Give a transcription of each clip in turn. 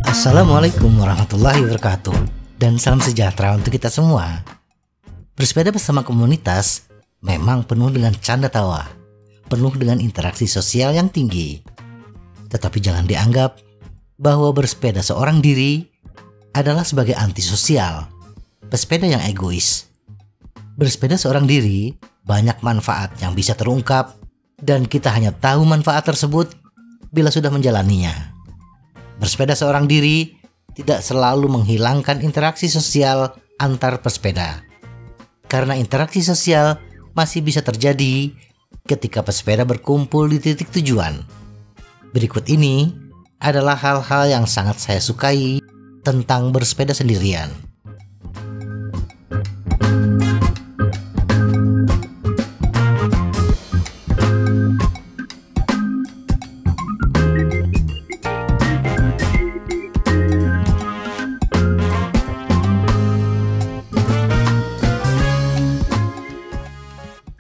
Assalamualaikum warahmatullahi wabarakatuh, dan salam sejahtera untuk kita semua. Bersepeda bersama komunitas memang penuh dengan canda tawa, penuh dengan interaksi sosial yang tinggi. Tetapi jangan dianggap bahwa bersepeda seorang diri adalah sebagai antisosial, pesepeda yang egois. Bersepeda seorang diri banyak manfaat yang bisa terungkap, dan kita hanya tahu manfaat tersebut bila sudah menjalaninya. Bersepeda seorang diri tidak selalu menghilangkan interaksi sosial antar pesepeda, karena interaksi sosial masih bisa terjadi ketika pesepeda berkumpul di titik tujuan. Berikut ini adalah hal-hal yang sangat saya sukai tentang bersepeda sendirian.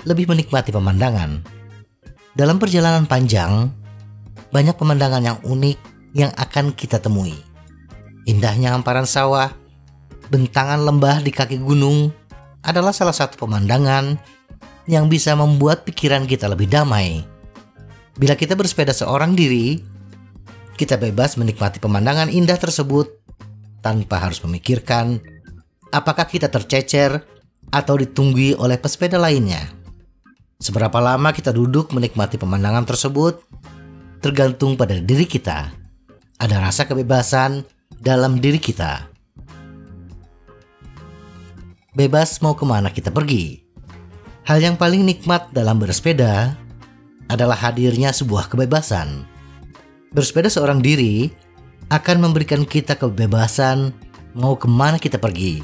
Lebih menikmati pemandangan. Dalam perjalanan panjang, banyak pemandangan yang unik yang akan kita temui. Indahnya hamparan sawah, bentangan lembah di kaki gunung adalah salah satu pemandangan yang bisa membuat pikiran kita lebih damai. Bila kita bersepeda seorang diri, kita bebas menikmati pemandangan indah tersebut tanpa harus memikirkan apakah kita tercecer atau ditunggui oleh pesepeda lainnya. Seberapa lama kita duduk menikmati pemandangan tersebut tergantung pada diri kita. Ada rasa kebebasan dalam diri kita. Bebas mau kemana kita pergi. Hal yang paling nikmat dalam bersepeda adalah hadirnya sebuah kebebasan. Bersepeda seorang diri akan memberikan kita kebebasan mau kemana kita pergi.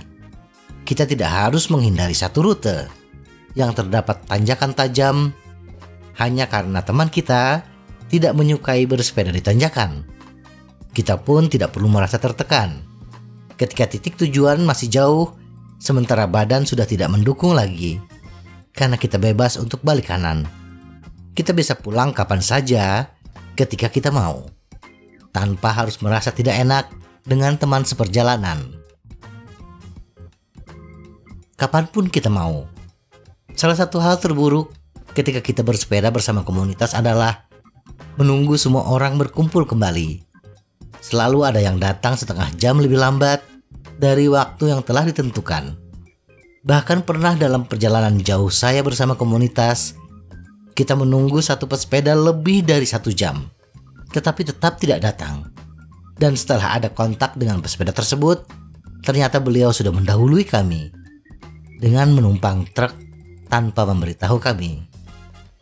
Kita tidak harus menghindari satu rute yang terdapat tanjakan tajam hanya karena teman kita tidak menyukai bersepeda di tanjakan. Kita pun tidak perlu merasa tertekan ketika titik tujuan masih jauh sementara badan sudah tidak mendukung lagi, karena kita bebas untuk balik kanan. Kita bisa pulang kapan saja ketika kita mau, tanpa harus merasa tidak enak dengan teman seperjalanan. Kapanpun kita mau. Salah satu hal terburuk ketika kita bersepeda bersama komunitas adalah menunggu semua orang berkumpul kembali. Selalu ada yang datang setengah jam lebih lambat dari waktu yang telah ditentukan. Bahkan pernah dalam perjalanan jauh saya bersama komunitas, kita menunggu satu pesepeda lebih dari 1 jam, tetapi tetap tidak datang. Dan setelah ada kontak dengan pesepeda tersebut, ternyata beliau sudah mendahului kami dengan menumpang truk tanpa memberitahu kami.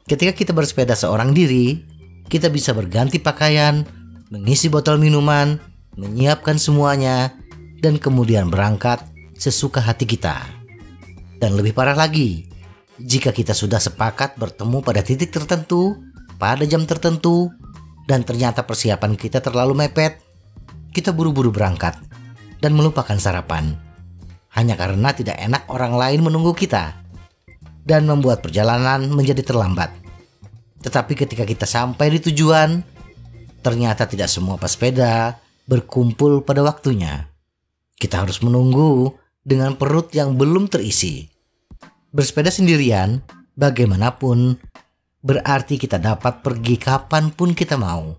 Ketika kita bersepeda seorang diri, kita bisa berganti pakaian, mengisi botol minuman, menyiapkan semuanya, dan kemudian berangkat sesuka hati kita. Dan lebih parah lagi, jika kita sudah sepakat bertemu pada titik tertentu, pada jam tertentu, dan ternyata persiapan kita terlalu mepet, kita buru-buru berangkat dan melupakan sarapan, hanya karena tidak enak orang lain menunggu kita, dan membuat perjalanan menjadi terlambat. Tetapi ketika kita sampai di tujuan, ternyata tidak semua pesepeda berkumpul pada waktunya. Kita harus menunggu dengan perut yang belum terisi. Bersepeda sendirian, bagaimanapun, berarti kita dapat pergi kapanpun kita mau,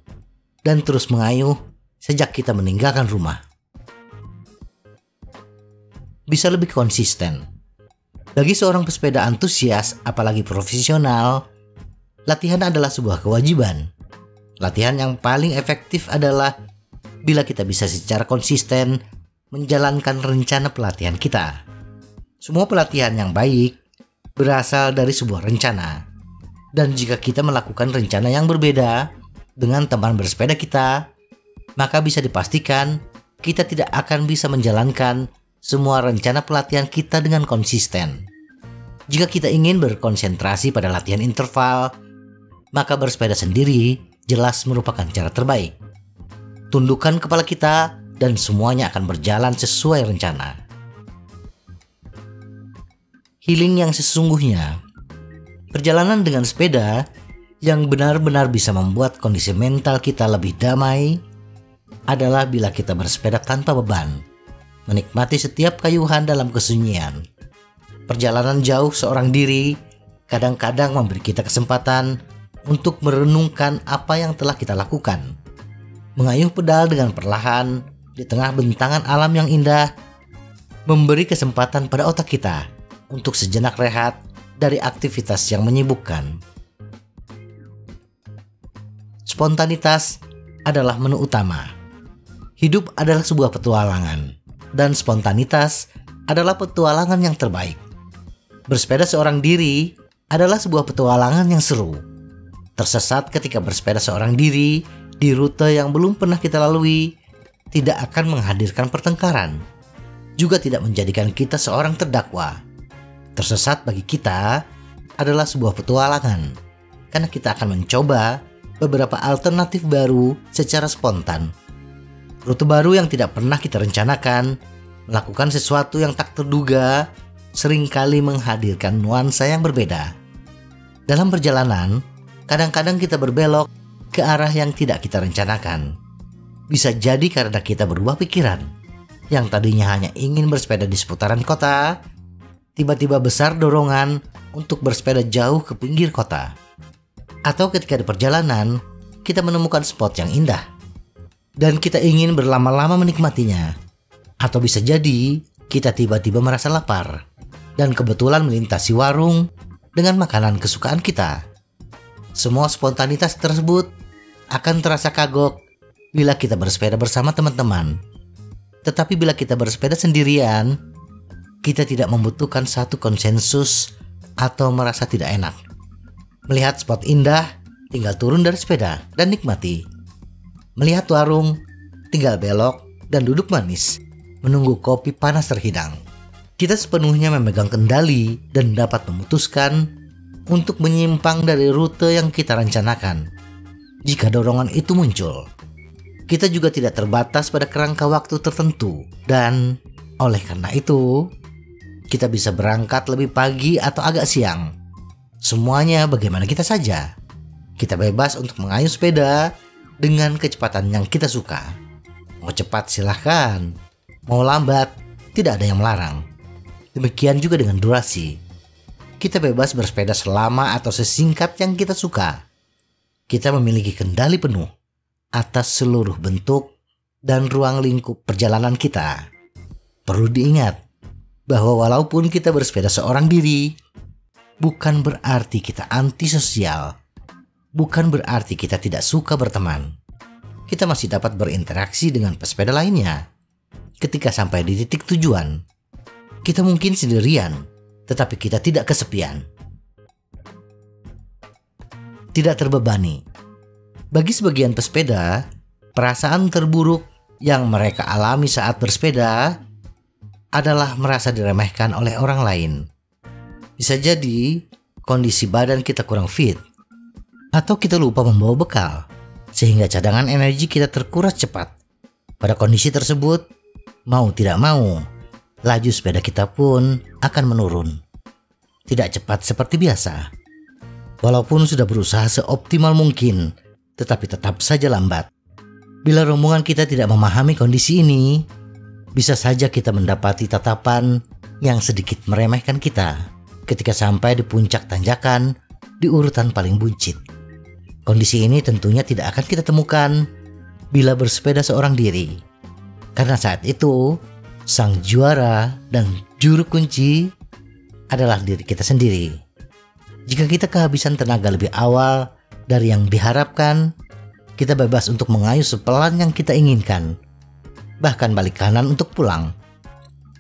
dan terus mengayuh sejak kita meninggalkan rumah. Bisa lebih konsisten. Bagi seorang pesepeda antusias, apalagi profesional, latihan adalah sebuah kewajiban. Latihan yang paling efektif adalah bila kita bisa secara konsisten menjalankan rencana pelatihan kita. Semua pelatihan yang baik berasal dari sebuah rencana. Dan jika kita melakukan rencana yang berbeda dengan teman bersepeda kita, maka bisa dipastikan kita tidak akan bisa menjalankan semua rencana pelatihan kita dengan konsisten. Jika kita ingin berkonsentrasi pada latihan interval, maka bersepeda sendiri jelas merupakan cara terbaik. Tundukkan kepala kita dan semuanya akan berjalan sesuai rencana. Healing yang sesungguhnya. Perjalanan dengan sepeda yang benar-benar bisa membuat kondisi mental kita lebih damai adalah bila kita bersepeda tanpa beban, menikmati setiap kayuhan dalam kesunyian. Perjalanan jauh seorang diri kadang-kadang memberi kita kesempatan untuk merenungkan apa yang telah kita lakukan. Mengayuh pedal dengan perlahan di tengah bentangan alam yang indah memberi kesempatan pada otak kita untuk sejenak rehat dari aktivitas yang menyibukkan. Spontanitas adalah menu utama. Hidup adalah sebuah petualangan, dan spontanitas adalah petualangan yang terbaik. Bersepeda seorang diri adalah sebuah petualangan yang seru. Tersesat ketika bersepeda seorang diri di rute yang belum pernah kita lalui tidak akan menghadirkan pertengkaran, juga tidak menjadikan kita seorang terdakwa. Tersesat bagi kita adalah sebuah petualangan, karena kita akan mencoba beberapa alternatif baru secara spontan. Rute baru yang tidak pernah kita rencanakan, melakukan sesuatu yang tak terduga, seringkali menghadirkan nuansa yang berbeda. Dalam perjalanan, kadang-kadang kita berbelok ke arah yang tidak kita rencanakan. Bisa jadi karena kita berubah pikiran. Yang tadinya hanya ingin bersepeda di seputaran kota, tiba-tiba besar dorongan untuk bersepeda jauh ke pinggir kota. Atau ketika di perjalanan, kita menemukan spot yang indah dan kita ingin berlama-lama menikmatinya. Atau bisa jadi kita tiba-tiba merasa lapar dan kebetulan melintasi warung dengan makanan kesukaan kita. Semua spontanitas tersebut akan terasa kagok bila kita bersepeda bersama teman-teman. Tetapi bila kita bersepeda sendirian, kita tidak membutuhkan satu konsensus atau merasa tidak enak. Melihat spot indah, tinggal turun dari sepeda dan nikmati. Melihat warung, tinggal belok dan duduk manis, menunggu kopi panas terhidang. Kita sepenuhnya memegang kendali dan dapat memutuskan untuk menyimpang dari rute yang kita rencanakan. Jika dorongan itu muncul, kita juga tidak terbatas pada kerangka waktu tertentu, dan oleh karena itu, kita bisa berangkat lebih pagi atau agak siang. Semuanya bagaimana kita saja. Kita bebas untuk mengayuh sepeda dengan kecepatan yang kita suka. Mau cepat silahkan, mau lambat tidak ada yang melarang. Demikian juga dengan durasi. Kita bebas bersepeda selama atau sesingkat yang kita suka. Kita memiliki kendali penuh atas seluruh bentuk dan ruang lingkup perjalanan kita. Perlu diingat bahwa walaupun kita bersepeda seorang diri, bukan berarti kita antisosial. Bukan berarti kita tidak suka berteman. Kita masih dapat berinteraksi dengan pesepeda lainnya. Ketika sampai di titik tujuan, kita mungkin sendirian, tetapi kita tidak kesepian. Tidak terbebani. Bagi sebagian pesepeda, perasaan terburuk yang mereka alami saat bersepeda adalah merasa diremehkan oleh orang lain. Bisa jadi kondisi badan kita kurang fit, atau kita lupa membawa bekal, sehingga cadangan energi kita terkuras cepat. Pada kondisi tersebut, mau tidak mau, laju sepeda kita pun akan menurun. Tidak cepat seperti biasa. Walaupun sudah berusaha seoptimal mungkin, tetapi tetap saja lambat. Bila rombongan kita tidak memahami kondisi ini, bisa saja kita mendapati tatapan yang sedikit meremehkan kita ketika sampai di puncak tanjakan di urutan paling buncit. Kondisi ini tentunya tidak akan kita temukan bila bersepeda seorang diri. Karena saat itu, sang juara dan juru kunci adalah diri kita sendiri. Jika kita kehabisan tenaga lebih awal dari yang diharapkan, kita bebas untuk mengayuh sepelan yang kita inginkan, bahkan balik kanan untuk pulang.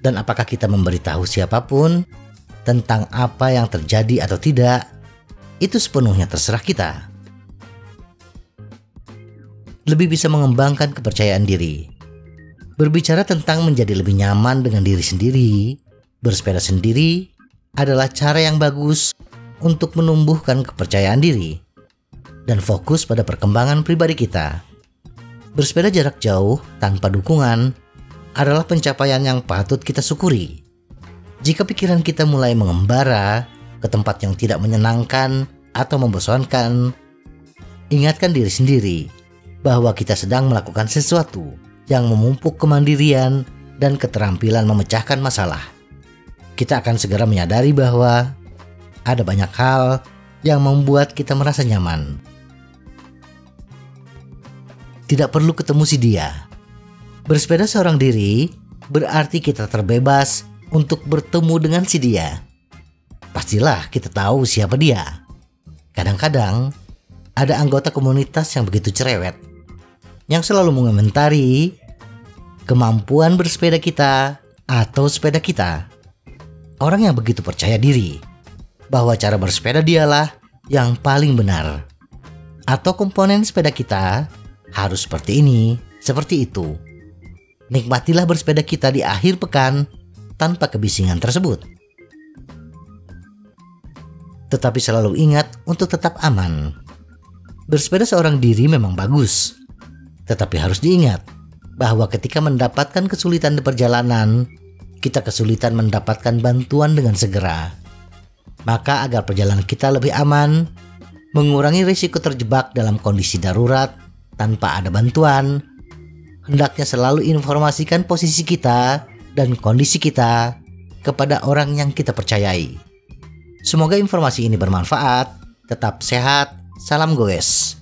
Dan apakah kita memberitahu siapapun tentang apa yang terjadi atau tidak, itu sepenuhnya terserah kita. Lebih bisa mengembangkan kepercayaan diri. Berbicara tentang menjadi lebih nyaman dengan diri sendiri, bersepeda sendiri adalah cara yang bagus untuk menumbuhkan kepercayaan diri dan fokus pada perkembangan pribadi kita. Bersepeda jarak jauh tanpa dukungan adalah pencapaian yang patut kita syukuri. Jika pikiran kita mulai mengembara ke tempat yang tidak menyenangkan atau membosankan, ingatkan diri sendiri bahwa kita sedang melakukan sesuatu yang memupuk kemandirian dan keterampilan memecahkan masalah. Kita akan segera menyadari bahwa ada banyak hal yang membuat kita merasa nyaman. Tidak perlu ketemu si dia. Bersepeda seorang diri berarti kita terbebas untuk bertemu dengan si dia. Pastilah kita tahu siapa dia. Kadang-kadang ada anggota komunitas yang begitu cerewet, yang selalu mengomentari kemampuan bersepeda kita atau sepeda kita. Orang yang begitu percaya diri bahwa cara bersepeda dialah yang paling benar, atau komponen sepeda kita harus seperti ini, seperti itu. Nikmatilah bersepeda kita di akhir pekan tanpa kebisingan tersebut. Tetapi selalu ingat untuk tetap aman. Bersepeda seorang diri memang bagus, tetapi harus diingat bahwa ketika mendapatkan kesulitan di perjalanan, kita kesulitan mendapatkan bantuan dengan segera. Maka agar perjalanan kita lebih aman, mengurangi risiko terjebak dalam kondisi darurat tanpa ada bantuan, hendaknya selalu informasikan posisi kita dan kondisi kita kepada orang yang kita percayai. Semoga informasi ini bermanfaat. Tetap sehat. Salam goes.